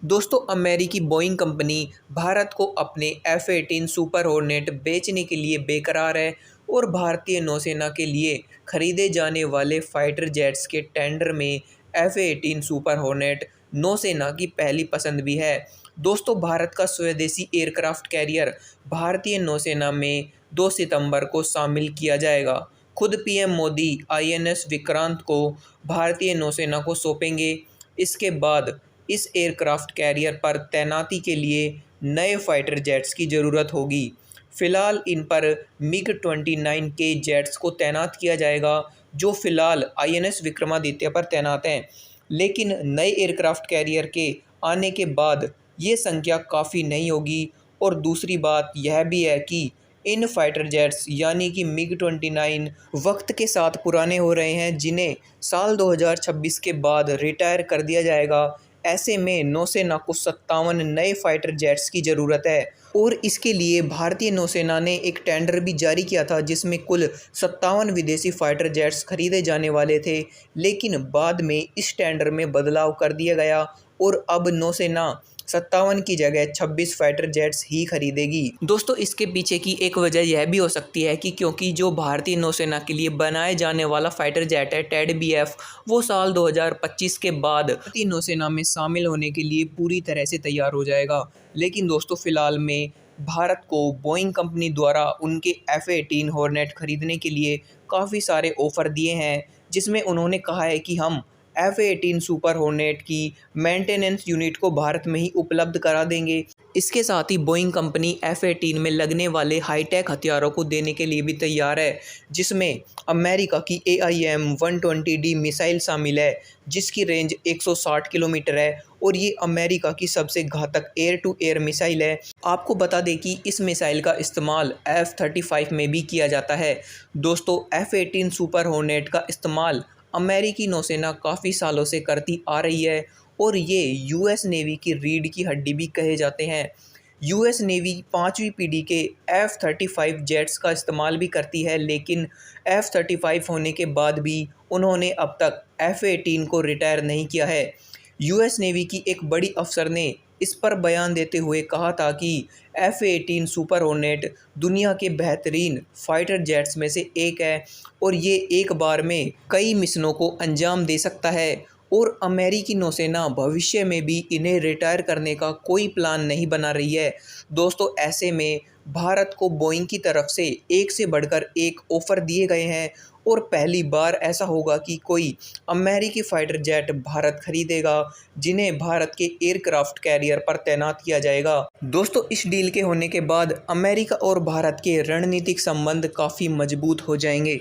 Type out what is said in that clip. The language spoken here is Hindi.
दोस्तों, अमेरिकी बोइंग कंपनी भारत को अपने F-18 सुपर हॉर्नेट बेचने के लिए बेकरार है और भारतीय नौसेना के लिए खरीदे जाने वाले फाइटर जेट्स के टेंडर में F-18 सुपर हॉर्नेट नौसेना की पहली पसंद भी है। दोस्तों, भारत का स्वदेशी एयरक्राफ्ट कैरियर भारतीय नौसेना में 2 सितंबर को शामिल किया जाएगा। खुद पीएम मोदी INS विक्रांत को भारतीय नौसेना को सौंपेंगे। इसके बाद इस एयरक्राफ्ट कैरियर पर तैनाती के लिए नए फाइटर जेट्स की ज़रूरत होगी। फ़िलहाल इन पर MiG-29 के जेट्स को तैनात किया जाएगा, जो फ़िलहाल INS विक्रमादित्य पर तैनात हैं। लेकिन नए एयरक्राफ्ट कैरियर के आने के बाद ये संख्या काफ़ी नहीं होगी। और दूसरी बात यह भी है कि इन फाइटर जेट्स यानी कि MiG-29 वक्त के साथ पुराने हो रहे हैं, जिन्हें साल 2026 के बाद रिटायर कर दिया जाएगा। ऐसे में नौसेना को 57 नए फाइटर जेट्स की ज़रूरत है और इसके लिए भारतीय नौसेना ने एक टेंडर भी जारी किया था, जिसमें कुल 57 विदेशी फाइटर जेट्स खरीदे जाने वाले थे। लेकिन बाद में इस टेंडर में बदलाव कर दिया गया और अब नौसेना 57 की जगह 26 फाइटर जेट्स ही खरीदेगी। दोस्तों, इसके पीछे की एक वजह यह भी हो सकती है कि क्योंकि जो भारतीय नौसेना के लिए बनाए जाने वाला फाइटर जेट है टेड BF, वो साल 2025 के बाद भारतीय नौसेना में शामिल होने के लिए पूरी तरह से तैयार हो जाएगा। लेकिन दोस्तों, फिलहाल में भारत को बोइंग कंपनी द्वारा उनके F-18 हॉर्नेट खरीदने के लिए काफ़ी सारे ऑफ़र दिए हैं, जिसमें उन्होंने कहा है कि हम F-18 सुपर हॉर्नेट की मेंटेनेंस यूनिट को भारत में ही उपलब्ध करा देंगे। इसके साथ ही बोइंग कंपनी F-18 में लगने वाले हाईटेक हथियारों को देने के लिए भी तैयार है, जिसमें अमेरिका की AIM-120D मिसाइल शामिल है, जिसकी रेंज 160 किलोमीटर है और ये अमेरिका की सबसे घातक एयर टू एयर मिसाइल है। आपको बता दें कि इस मिसाइल का इस्तेमाल F-35 में भी किया जाता है। दोस्तों, F-18 सुपर हॉर्नेट का इस्तेमाल अमेरिकी नौसेना काफ़ी सालों से करती आ रही है और ये US नेवी की रीढ़ की हड्डी भी कहे जाते हैं। US नेवी 5वीं पीढ़ी के F-35 जेट्स का इस्तेमाल भी करती है, लेकिन F-35 होने के बाद भी उन्होंने अब तक F-18 को रिटायर नहीं किया है। US नेवी की एक बड़ी अफसर ने इस पर बयान देते हुए कहा था कि F-18 सुपर हॉर्नेट दुनिया के बेहतरीन फाइटर जेट्स में से एक है और ये एक बार में कई मिशनों को अंजाम दे सकता है और अमेरिकी नौसेना भविष्य में भी इन्हें रिटायर करने का कोई प्लान नहीं बना रही है। दोस्तों, ऐसे में भारत को बोइंग की तरफ से एक से बढ़कर एक ऑफ़र दिए गए हैं और पहली बार ऐसा होगा कि कोई अमेरिकी फाइटर जेट भारत खरीदेगा, जिन्हें भारत के एयरक्राफ्ट कैरियर पर तैनात किया जाएगा। दोस्तों, इस डील के होने के बाद अमेरिका और भारत के रणनीतिक संबंध काफ़ी मजबूत हो जाएंगे।